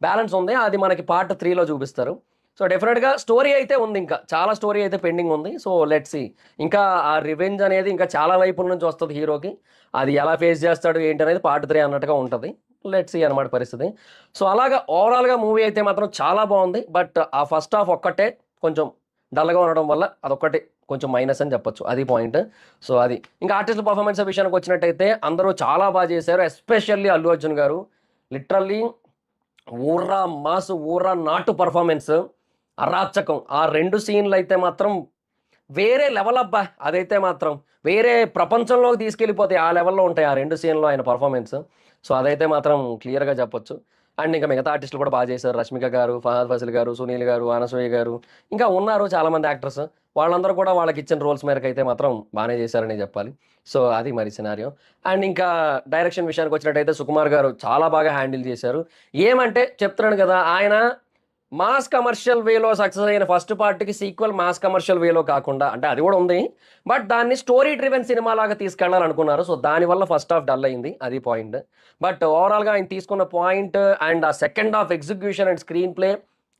బ్యాలెన్స్ ఉంది. అది మనకి పార్ట్ 3లో చూపిస్తారు. సో, డెఫినిట్‌గా స్టోరీ అయితే ఉంది ఇంకా. చాలా స్టోరీ అయితే పెండింగ్ ఉంది. So, let's see. ఇంకా ఆ రివెంజ్ అనేది ఇంకా చాలా వైపుల నుంచి వస్తది హీరోకి. అది ఎలా ఫేస్ చేస్తాడు ఏంటనేది పార్ట్ 3 అన్నట్టుగా ఉంటది. లెట్స్ సీ అనమాట పరిస్థితి. సో, అలాగా ఓవరాల్‌గా మూవీ అయితే మాత్రం చాలా బావుంది. బట్ ఆ ఫస్ట్ హాఫ్ ఒక్కటే కొంచెం డల్‌గా ఉండడం వల్ల అదొక్కటి కొంచెం మైనస్ అని చెప్పొచ్చు. అది పాయింట్. సో, అది. ఇంకా ఆర్టిస్ట్‌ల పర్ఫార్మెన్స్ విషయానికొచ్చినట్టయితే అందరూ చాలా చేశారు. ఎస్పెషల్లీ అల్లు అర్జున్ గారు. లిటరల్లీ ఊర్రా మాసు, ఊర్రా నాటు పర్ఫార్మెన్స్. అరాచకం. ఆ 2 సీన్‌లయితే మాత్రం వేరే లెవెల్ అబ్బా! అదైతే మాత్రం. వేరే ప్రపంచంలోకి తీసుకెళ్ళిపోతాయి. ఆ లెవెల్‌లో ఉంటాయి ఆ 2 సీన్‌లో ఆయన పర్ఫార్మెన్స్. సో, అదైతే మాత్రం క్లియర్‌గా చెప్పొచ్చు. అండ్ ఇంకా మిగతా ఆర్టిస్టులు కూడా చేశారు. 'రష్మిక' గారు, 'ఫహద్ ఫాసిల్' గారు, 'సునీల్' గారు, 'అనసూయ' గారు ఇంకా ఉన్నారు చాలామంది యాక్టర్స్. వాళ్ళందరూ కూడా వాళ్ళకిచ్చిన రోల్స్ మేరకైతే మాత్రం బానే చేశారనే చెప్పాలి. సో, అది మరి సినారియో. అండ్ ఇంకా డైరెక్షన్ విషయానికొచ్చినట్టయితే 'సుకుమార్' గారు చాలా బాగా హ్యాండిల్ చేశారు. ఏమంటే చెప్తున్నాను కదా! ఆయన మాస్ కమర్షియల్ వేలో సక్సెస్ అయిన ఫస్ట్ పార్ట్‌కి సీక్వెల్ మాస్ కమర్షియల్ వేలో కాకుండా అంటే అది కూడా ఉంది. బట్ దాన్ని స్టోరీ డ్రివెన్ సినిమాలాగా తీసుకెళ్లాలనుకున్నారు. సో, దానివల్ల ఫస్ట్ హాఫ్ డల్ అయింది. అది పాయింట్. బట్ ఓవరాల్‌గా ఆయన తీసుకున్న పాయింట్ అండ్ ఆ second half execution and screen play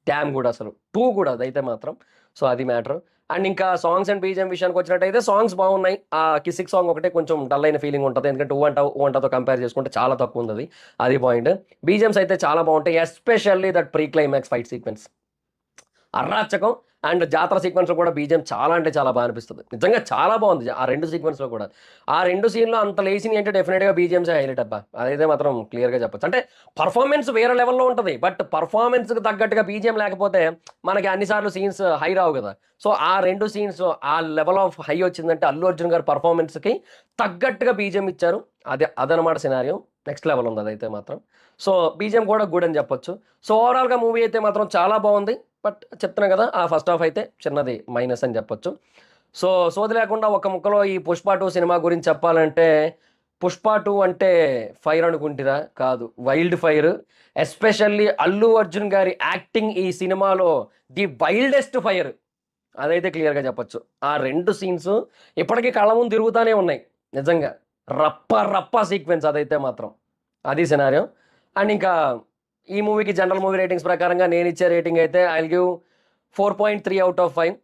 damn good అసలు. టూ గుడ్ అదైతే మాత్రం. సో, అది మ్యాటర్. అండ్ ఇంకా సాంగ్స్ అండ్ బీజీఎం విషయానికొచ్చినట్టయితే సాంగ్స్ బాగున్నాయి. ఆ 'కిసిక్' సాంగ్ ఒకటే కొంచెం డల్ అయిన ఫీలింగ్ ఉంటది. ఎందుకంటే 'ఊ అంట'తో కంపేర్ చేసుకుంటే చాలా తక్కువుందది. అది పాయింట్. బీజీఎమ్స్ అయితే చాలా బావుంటాయి. Especially that pre climax fight sequence. అరాచకం. అండ్ జాతర సీక్వెన్స్‌లో కూడా బీజీఎం చాలా అంటే చాలా అనిపిస్తది. నిజంగా చాలా బావుంది. ఆ 2 సీక్వెన్స్‌లో కూడా. ఆ 2 సీన్‌లో అంత లేసినయి అంటే డెఫినిట్‌గా బీజీఎమ్సే హైలైట్ అబ్బా! అదైతే మాత్రం క్లియర్‌గా చెప్పొచ్చు. అంటే పర్ఫార్మెన్స్ వేరే లెవెల్‌లో ఉంటది. బట్ పర్ఫార్మెన్స్‌కి తగ్గట్టుగా బీజీఎం లేకపోతే మనకి అన్ని సార్లు సీన్స్ హై రావు గదా! సో, ఆ 2 సీన్స్ ఆ లెవెల్ ఆఫ్ హై వచ్చిందంటే అల్లు అర్జున్ గారి పర్ఫార్మెన్స్‌కి తగ్గట్టుగా బీజీఎం ఇచ్చారు. అదనమాట సినారియో. నెక్స్ట్ లెవెల్ ఉంది అదైతే మాత్రం. సో, బీజీఎం కూడా గుడ్ అని చెప్పొచ్చు. సో, ఓవరాల్‌గా మూవీ అయితే మాత్రం చాలా బావుంది. బట్ చెప్తున్నా కదా! ఆ ఫస్ట్ హాఫ్ అయితే చిన్నది మైనస్ అని చెప్పొచ్చు. సో, సోది లేకుండా ఒక ముక్కలో ఈ 'పుష్ప 2' సినిమా గురించి చెప్పాలంటే 'పుష్ప 2' అంటే ఫైర్ అనుకుంటిరా? కాదు. Wild fire. Especially Allu Arjun గారి యాక్టింగ్ ఈ సినిమాలో ది వైల్డెస్ట్ ఫైర్. అదైతే క్లియర్‌గా చెప్పొచ్చు. ఆ 2 సీన్స్ ఇప్పటికి కళ్ళ ముందు తిరుగుతానే ఉన్నాయి. నిజంగా. రప్ప సీక్వెన్స్ అదైతే మాత్రం. అది సినారియో. అండ్ ఇంకా ఈ మూవీకి జనరల్ మూవీ రేటింగ్స్ ప్రకారంగా నేనిచ్చే రేటింగ్ అయితే I will give 4.3 out of 5.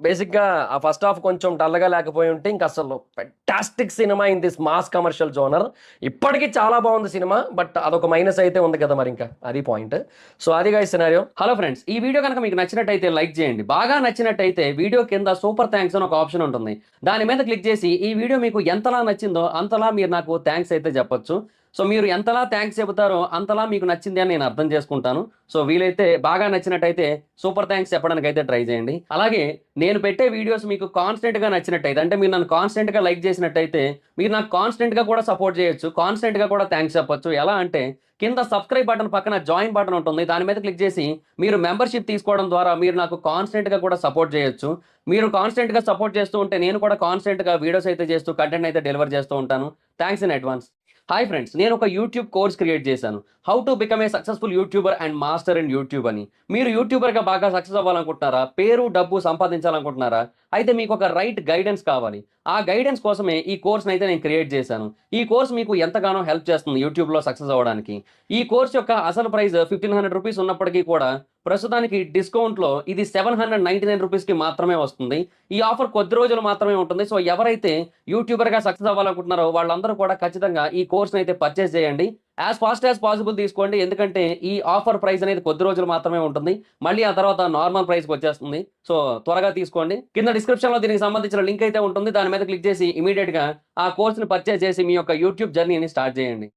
బేసిక్‌గా ఆ ఫస్ట్ హాఫ్ కొంచెం డల్‌గా లేకపోయి ఉంటే ఇంక అసలు fantastic cinema in this mass commercial genre. ఇప్పటికి చాలా బావుంది సినిమా. బట్ అదొక మైనస్ అయితే ఉంది కదా మరింక. అది పాయింట్. సో, అది గైస్ సినారియో. హలో ఫ్రెండ్స్, ఈ వీడియో కనుక మీకు నచ్చినట్టయితే లైక్ చేయండి. బాగా నచ్చినట్టయితే వీడియో కింద సూపర్ థాంక్స్ అని ఒక ఆప్షన్ ఉంటుంది. దాని మీద క్లిక్ చేసి ఈ వీడియో మీకు ఎంతలా నచ్చిందో అంతలా మీరు నాకు థాంక్స్ అయితే చెప్పొచ్చు. సో, మీరు ఎంతలా థాంక్స్ చెబుతారో అంతలా మీకు నచ్చింది అని నేను అర్థం చేసుకుంటాను. సో, వీలైతే బాగా నచ్చినట్టయితే సూపర్ థాంక్స్ చెప్పడానికైతే ట్రై చేయండి. అలాగే నేను పెట్టే వీడియోస్ మీకు కాన్స్టెంట్‌గా నచ్చినట్టయితే అంటే మీరు నన్ను కాన్స్టెంట్‌గా లైక్ చేసినట్టయితే మీరు నాకు కాన్స్టెంట్‌గా కూడా సపోర్ట్ చేయొచ్చు. కాన్స్టెంట్‌గా కూడా థాంక్స్ చెప్పొచ్చు. ఎలా అంటే కింద సబ్స్క్రైబ్ బటన్ పక్కన జాయిన్ బటన్ ఉంటుంది. దాని మీద క్లిక్ చేసి మీరు మెంబర్‌షిప్ తీసుకోవడం ద్వారా మీరు నాకు కాన్స్టెంట్‌గా కూడా సపోర్ట్ చేయొచ్చు. మీరు కాన్స్టెంట్‌గా సపోర్ట్ చేస్తూ ఉంటే నేను కూడా కాన్స్టెంట్‌గా వీడియోస్ అయితే చేస్తూ కంటెంట్ అయితే డెలివర్ చేస్తూ ఉంటాను. Thanks in advance. Hi friends, నేను ఒక యూట్యూబ్ కోర్స్ క్రియేట్ చేశాను. How to become a successful YouTuber and master in YouTube అని. మీరు యూట్యూబర్గా బాగా సక్సెస్ అవ్వాలనుకుంటున్నారా? పేరు, డబ్బు సంపాదించాలనుకుంటున్నారా? అయితే మీకు ఒక రైట్ గైడెన్స్ కావాలి. ఆ గైడెన్స్ కోసమే ఈ కోర్స్ని అయితే నేను క్రియేట్ చేశాను. ఈ కోర్స్ మీకు ఎంతగానో హెల్ప్ చేస్తుంది యూట్యూబ్లో సక్సెస్ అవ్వడానికి. ఈ కోర్స్ యొక్క అసలు ప్రైస్ 1500 రూపీస్ ఉన్నప్పటికీ కూడా ప్రస్తుతానికి డిస్కౌంట్లో ఇది 799 రూపీస్కి మాత్రమే వస్తుంది. ఈ ఆఫర్ కొద్ది రోజులు మాత్రమే ఉంటుంది. సో ఎవరైతే యూట్యూబర్గా సక్సెస్ అవ్వాలనుకుంటున్నారో వాళ్ళందరూ కూడా ఖచ్చితంగా ఈ కోర్స్ని అయితే పర్చేస్ చేయండి. యాజ్ ఫాస్ట్ యాజ్ పాసిబుల్ తీసుకోండి. ఎందుకంటే ఈ ఆఫర్ ప్రైస్ అనేది కొద్ది రోజులు మాత్రమే ఉంటుంది. మళ్ళీ ఆ తర్వాత నార్మల్ ప్రైస్కి వచ్చేస్తుంది. సో త్వరగా తీసుకోండి. కింద డిస్క్రిప్షన్లో దీనికి సంబంధించిన లింక్ అయితే ఉంటుంది. దాని మీద క్లిక్ చేసి ఇమీడియట్గా ఆ కోర్స్ని పర్చేస్ చేసి మీ యొక్క యూట్యూబ్ జర్నీని స్టార్ట్ చేయండి.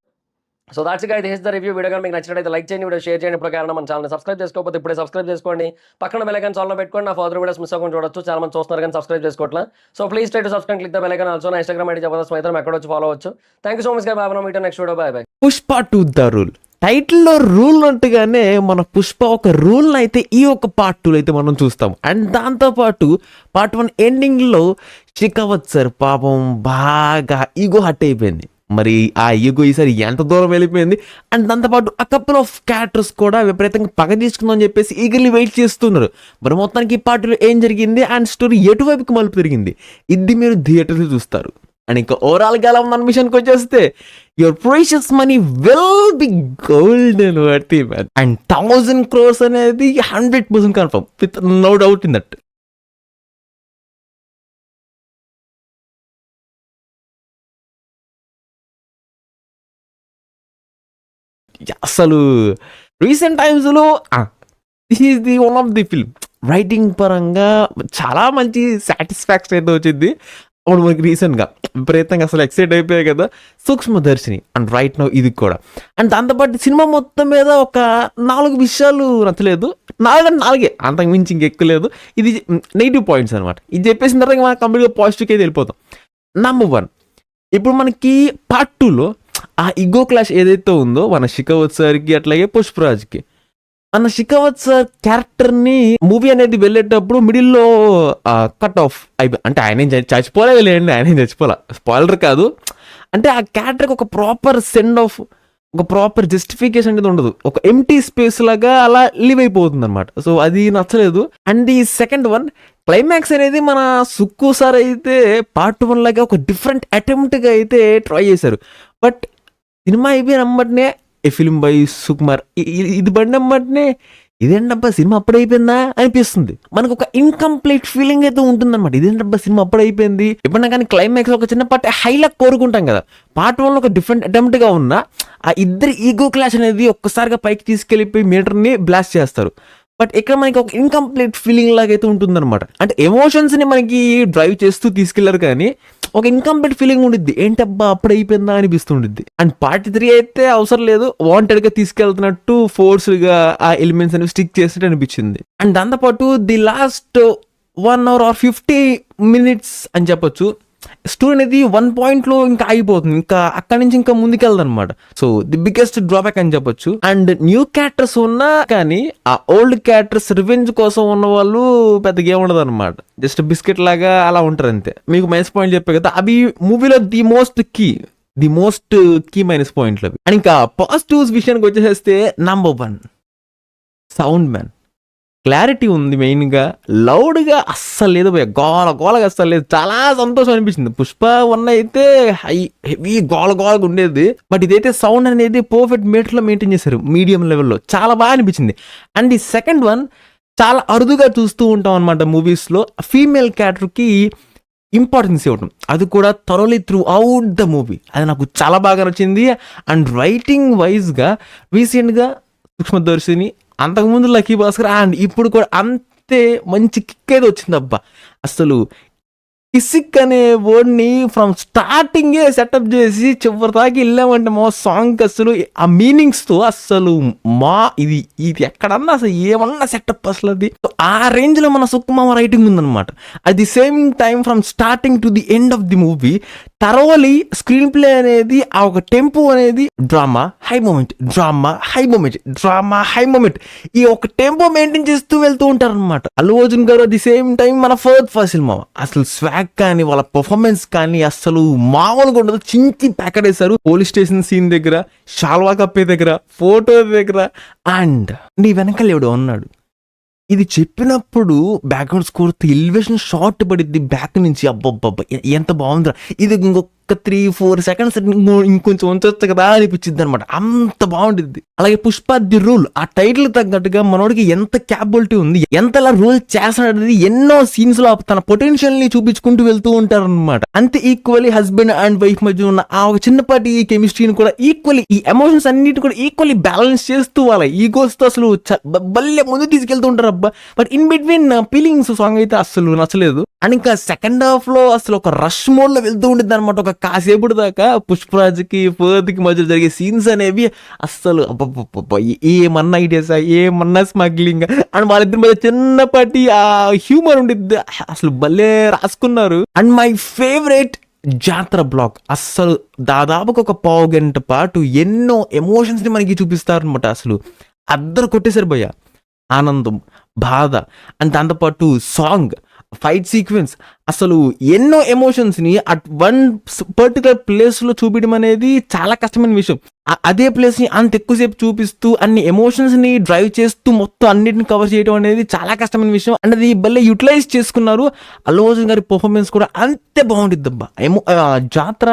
So that's guys, this is the review. Video కానీ మీకు నచ్చినట్లయితే లైక్ చేయండి, వీడియో షేర్ చేయండి. ప్రకారం మన ఛానల్ సబ్స్క్రైబ్ చేసుకోకపోతే ఇప్పుడే సబ్స్క్రైబ్ చేసుకోండి. పక్కన బెల్ ఐకాన్ ఆన్లో పెట్టుకోండి. నా ఫర్దర్ వీడియోస్ మిస్ అవ్వకుండా చూడొచ్చు. చాలా మంది చూస్తున్నారు కానీ సబ్స్క్రైబ్ చేసుకోవట్లా. So please try to subscribe, click the bell icon also. నా ఇన్స్టాగ్రామ్ ఐడి జబర్దస్త్ మైత్రం, ఎక్కడ వచ్చి ఫాలో అవ్వచ్చు. Thank you so much guys. Bye. Meet next video. Bye bye. Pushpa 2 the rule. టైటిల్లో రూల్ ఉన్నట్టుగానే మన పుష్ప ఒక రూల్ అయితే ఈ ఒక పార్ట్ 2 అయితే మనం చూస్తాం. అండ్ దాంతోపాటు పార్ట్ 1 ఎండింగ్లో షికావత్ సార్ పాపం బాగా ఈగో హట్ అయిపోయింది. మరి ఆ ఈగో ఈసారి ఎంత దూరం వెళ్ళిపోయింది. అండ్ దాంతోపాటు ఆ కపుల్ ఆఫ్ క్యారెక్టర్స్ కూడా విపరీతంగా పగ తీసుకుందని చెప్పేసి ఈగర్లీ వెయిట్ చేస్తున్నారు. మరి మొత్తానికి ఈ పార్టీలో ఏం జరిగింది అండ్ స్టోరీ ఎటువైపుకి మలుపు తిరిగింది, ఇది మీరు థియేటర్లో చూస్తారు. అండ్ ఇంకా ఓవరాల్గా అలా మన మిషన్కి వచ్చేస్తే your precious money will be golden worthy man. And 1000 crores అనేది 100% confirm with no doubt in that. అసలు రీసెంట్ టైమ్స్లో this is the one of the film writing పరంగా చాలా మంచి సాటిస్ఫాక్షన్ అయితే వచ్చింది. అప్పుడు మనకి రీసెంట్గా విపరీతంగా అసలు ఎక్సైట్ అయిపోయాయి కదా సూక్ష్మదర్శిని. అండ్ రైట్ నౌ ఇది కూడా. అండ్ దాంతోపాటు సినిమా మొత్తం మీద ఒక 4 విషయాలు నచ్చలేదు. 4 అంతకు మించి ఇంకెక్కలేదు. ఇది నెగిటివ్ పాయింట్స్ అనమాట. ఇది చెప్పేసిన తర్వాత మనం కంప్లీట్గా పాజిటివ్కి అయితే వెళ్ళిపోతాం. నెంబర్ 1, ఇప్పుడు మనకి పార్ట్ 2లో ఆ ఇగో క్లాష్ ఏదైతే ఉందో మన షికావత్ సార్కి అట్లాగే పుష్పరాజ్కి, మన షికావత్ సార్ క్యారెక్టర్ని మూవీ అనేది వెళ్ళేటప్పుడు మిడిల్లో కట్ ఆఫ్ అయిపోయి, అంటే ఆయన చచ్చిపోలేదులేండి, ఆయన చచ్చిపోలే, స్పాయిలర్ కాదు. అంటే ఆ క్యారెక్టర్కి ఒక ప్రాపర్ సెండ్ ఆఫ్, ఒక ప్రాపర్ జస్టిఫికేషన్ అనేది ఉండదు. ఒక ఎంటీ స్పేస్ లాగా అలా లీవ్ అయిపోతుంది అనమాట. సో అది నచ్చలేదు. అండ్ ఈ సెకండ్ వన్ క్లైమాక్స్ అనేది మన సుక్కు సార్ అయితే పార్ట్ 1 లాగా ఒక డిఫరెంట్ అటెంప్ట్గా అయితే ట్రై చేశారు. బట్ సినిమా అయిపోయిన అమ్మటనే ఏ ఫిల్మ్ బై సుకుమార్ ఇది పడినమ్మటనే ఇదేంటబ్బా సినిమా అప్పుడైపోయిందా అనిపిస్తుంది. మనకు ఒక ఇన్కంప్లీట్ ఫీలింగ్ అయితే ఉంటుందన్నమాట. ఇదేంటబ్బా సినిమా అప్పుడైపోయింది. ఎప్పుడైనా కానీ క్లైమాక్స్ ఒక చిన్న పార్ట్ హైలాక్ కోరుకుంటాం కదా. పార్ట్ 1లో ఒక డిఫరెంట్ అటెంప్ట్గా ఉన్న ఆ ఇద్దరు ఈగో క్లాష్ అనేది ఒక్కసారిగా పైకి తీసుకెళ్ళిపోయి మీటర్ని బ్లాస్ట్ చేస్తారు. బట్ ఇక్కడ మనకి ఒక ఇన్కంప్లీట్ ఫీలింగ్ లాగా అయితే ఉంటుందన్నమాట. అంటే ఎమోషన్స్ని మనకి డ్రైవ్ చేస్తూ తీసుకెళ్లారు కానీ ఒక ఇన్కంప్లీట్ ఫీలింగ్ ఉండిద్ది. ఏంటబ్బా అప్పుడు అయిపోయిందా అనిపిస్తుండిద్ది. అండ్ పార్ట్ 3 అయితే అవసరం లేదు, వాంటెడ్గా తీసుకెళ్తున్నట్టు ఫోర్స్గా ఆ ఎలిమెంట్స్ అనేవి స్టిక్ చేసినట్టు అనిపించింది. అండ్ దాంతోపాటు the last 1 hour or 50 minutes అని చెప్పొచ్చు, స్టోరీ అనేది 1 pointలో ఇంకా ఆగిపోతుంది. ఇంకా అక్కడి నుంచి ఇంకా ముందుకెళ్దు అనమాట. సో ది బిగ్గెస్ట్ డ్రాబ్యాక్ అని చెప్పొచ్చు. అండ్ న్యూ క్యారెక్టర్స్ ఉన్నా కానీ ఆ ఓల్డ్ క్యారెక్టర్స్ రివెంజ్ కోసం ఉన్న వాళ్ళు పెద్దగా ఏముండదు అనమాట. జస్ట్ బిస్కెట్ లాగా అలా ఉంటారు అంతే. మీకు మైనస్ పాయింట్ చెప్పే కదా, అవి మూవీలో ది మోస్ట్ కీ మైనస్ పాయింట్లు అవి. అండ్ ఇంకా పాజిటివ్స్ విషయానికి వచ్చేసేస్తే నెంబర్ 1 సౌండ్ మ్యాన్. క్లారిటీ ఉంది, మెయిన్గా లౌడ్గా అస్సలు లేదు భయ, గోలగా అస్సలు లేదు. చాలా సంతోషం అనిపించింది. పుష్ప 1 అయితే హెవీ గోలగా ఉండేది. బట్ ఇదైతే సౌండ్ అనేది పర్ఫెక్ట్ మీటర్లో మెయింటైన్ చేశారు, మీడియం లెవెల్లో. చాలా బాగా అనిపించింది. అండ్ ఈ సెకండ్ వన్ చాలా అరుదుగా చూస్తూ ఉంటాం అనమాట మూవీస్లో, ఫీమేల్ క్యారెక్టర్కి ఇంపార్టెన్స్ ఇవ్వడం. అది కూడా thoroughly through out the movie. అది నాకు చాలా బాగా నచ్చింది. అండ్ రైటింగ్ వైజ్గా రీసెంట్గా సూక్ష్మదర్శిని, అంతకుముందు లక్కీ భాస్కర్, అండ్ ఇప్పుడు కూడా అంతే మంచి కిక్ అయితే వచ్చింది. అబ్బా అసలు కిసిక్ అనే వర్డ్ని ఫ్రమ్ స్టార్టింగే సెటప్ చేసి చివరి దాకా వెళ్ళామంటే మా సాంగ్ అసలు ఆ మీనింగ్స్తో అసలు ఇది ఎక్కడన్నా అసలు ఏమన్నా సెటప్ అసలు అది ఆ రేంజ్లో మన సుక్కుమామ రైటింగ్ ఉందన్నమాట. At the same time from starting to the end of the movie thoroughly screenplay అనేది ఆ ఒక టెంపో అనేది drama high moment, drama high moment, drama high moment, ఈ ఒక టెంపో మెయింటైన్ చేస్తూ వెళ్తూ ఉంటారు అనమాట. అల్లు అర్జున్ గారు అట్ ది సేమ్ టైం మన ఫస్ట్ సినిమా అసలు ట్రాక్ కానీ వాళ్ళ పర్ఫార్మెన్స్ కానీ అసలు మామూలుగా ఉండదు. చించి ప్యాకెటేశారు. పోలీస్ స్టేషన్ సీన్ దగ్గర, షాల్వా కప్పే దగ్గర, ఫోటో దగ్గర, అండ్ నీ వెనకాల ఎవడో ఉన్నాడు. ఇది చెప్పినప్పుడు బ్యాక్గ్రౌండ్ స్కోర్ ఎలివేషన్ షార్ట్ పడిద్ది బ్యాక్ నుంచి. అబ్బబ్బబ్బ ఎంత బాగుందిరా ఇది, ఇంకొక 3-4 సెకండ్స్ ఇంకొంచెం ఉంచొచ్చు కదా అనిపించింది అనమాట. అంత బాగుంటుంది. అలాగే పుష్ప ది రూల్, ఆ టైటిల్ తగ్గట్టుగా మనోడికి ఎంత క్యాపబిలిటీ ఉంది, ఎంతలా రూల్ చేస్తాడనేది ఎన్నో సీన్స్ లో తన పొటెన్షియల్ ని చూపించుకుంటూ వెళ్తూ ఉంటారు అనమాట. అంతే ఈక్వల్లీ హస్బెండ్ అండ్ వైఫ్ మధ్య ఉన్న ఆ ఒక చిన్నపాటి కెమిస్ట్రీని కూడా ఈక్వల్లీ, ఈ ఎమోషన్స్ అన్నిటి కూడా ఈక్వల్లీ బ్యాలెన్స్ చేస్తూ వాళ్ళ ఈగోస్ తో అసలు బల్లె ముందు తీసుకెళ్తూ ఉంటారు అబ్బా. But in between feelings song అయితే అసలు నచ్చలేదు. అండ్ ఇంకా సెకండ్ హాఫ్ లో అసలు ఒక రష్ మోడ్ లో వెళ్తూ ఉంటుంది అనమాట. ఒక కాసేపుడు దాకా పుష్పరాజ్కి ఫర్త్కి మధ్య జరిగే సీన్స్ అనేవి అస్సలు ఏమన్నా ఐడియాసా, ఏమన్నా స్మగ్లింగ్ అండ్ వాళ్ళిద్దరి మధ్య చిన్నపాటి ఆ హ్యూమర్ ఉండిద్ది. అసలు భలే రాసుకున్నారు. అండ్ మై ఫేవరెట్ జాతర బ్లాక్, అస్సలు దాదాపుగా ఒక 1/2 గంట పాటు ఎన్నో ఎమోషన్స్ ని మనకి చూపిస్తారు అనమాట. అసలు అద్దరు కొట్టేశారు భయ్య. ఆనందం, బాధ అండ్ దాంతోపాటు సాంగ్, ఫైట్ సీక్వెన్స్, అసలు ఎన్నో ఎమోషన్స్ ని అట్ వన్ పర్టికులర్ ప్లేస్ లో చూపించడం అనేది చాలా కష్టమైన విషయం. అదే ప్లేస్ ని అంత ఎక్కువసేపు చూపిస్తూ అన్ని ఎమోషన్స్ ని డ్రైవ్ చేస్తూ మొత్తం అన్నిటిని కవర్ చేయడం అనేది చాలా కష్టమైన విషయం. అండ్ అది భలే యూటిలైజ్ చేసుకున్నారు. అల్లు అర్జున్ గారి పర్ఫార్మెన్స్ కూడా అంతే బాగుంటుంది అబ్బా. జాతర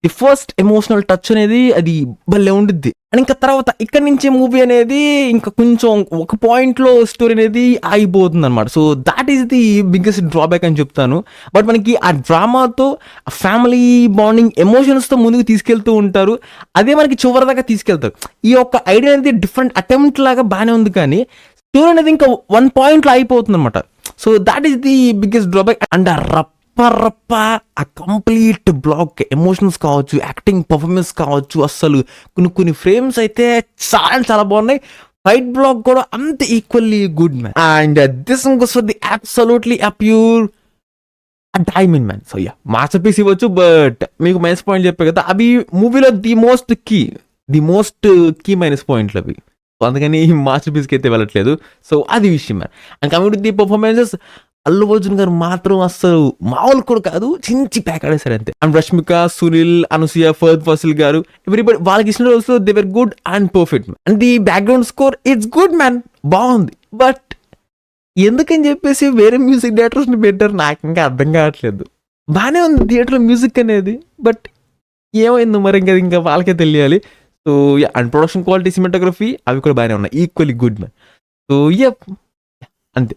ది ఫస్ట్ ఎమోషనల్ టచ్ అనేది అది భలే ఉండిద్ది. అండ్ ఇంకా తర్వాత ఇక్కడ నుంచి మూవీ అనేది ఇంకా కొంచెం ఒక పాయింట్ లో స్టోరీ అనేది ఆగిపోతుంది అనమాట. So that is the biggest drawback అని చెప్తాను. బట్ మనకి ఆ డ్రామాతో ఫ్యామిలీ బాండింగ్ ఎమోషన్స్ తో ముందుకు తీసుకెళ్తూ ఉంటారు. అదే మనకి చివరి దాకా తీసుకెళ్తారు. ఈ యొక్క ఐడియా అనేది డిఫరెంట్ అటెంప్ట్ లాగా బాగానే ఉంది, కానీ స్టోరీ అనేది ఇంకా 1 పాయింట్ లో అయిపోతుంది అనమాట. So that is the biggest drawback. And రప్ప ఆ కంప్లీట్ బ్లాక్ ఎమోషన్స్ కావచ్చు, యాక్టింగ్ పర్ఫార్మెన్స్ కావచ్చు, అస్సలు కొన్ని ఫ్రేమ్స్ అయితే చాలా చాలా బాగున్నాయి. ఫైట్ బ్లాక్ కూడా అంత equally good man. And this goes for the absolutely a pure diamond man. So yeah, masterpiece ఇవ్వచ్చు. బట్ మీకు మైనస్ పాయింట్ చెప్పే కదా, అవి మూవీలో ది మోస్ట్ కీ మైనస్ పాయింట్లు అవి. సో అందుకని మాస్టర్ పీస్కి అయితే వెళ్ళట్లేదు. సో అది విషయం man. And coming to the performances, Allu Arjun గారు మాత్రం అసలు మామూలు కూడా కాదు, చించి ప్యాక్ ఆడేశారు అంతే. అండ్ రష్మిక, సునీల్, అనసూయ, ఫహద్ ఫాసిల్ గారు, ఎవ్రీబడి వాళ్ళకి ఇచ్చిన రోజులో they were good and perfect. And the background score it's good man, బాగుంది. బట్ ఎందుకని చెప్పేసి వేరే మ్యూజిక్ డైరెక్టర్స్ని పెట్టారు నాకు ఇంకా అర్థం కావట్లేదు. బాగానే ఉంది థియేటర్లో మ్యూజిక్ అనేది, బట్ ఏమైందో మరి ఇంకా వాళ్ళకే తెలియాలి. So and production quality, cinematography అవి కూడా బాగానే ఉన్నాయి, ఈక్వల్లీ గుడ్ మ్యాన్. సో అంతే.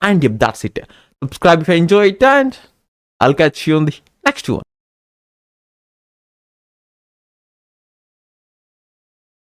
And that's it. Subscribe if you enjoy it, and I'll catch you on the next one.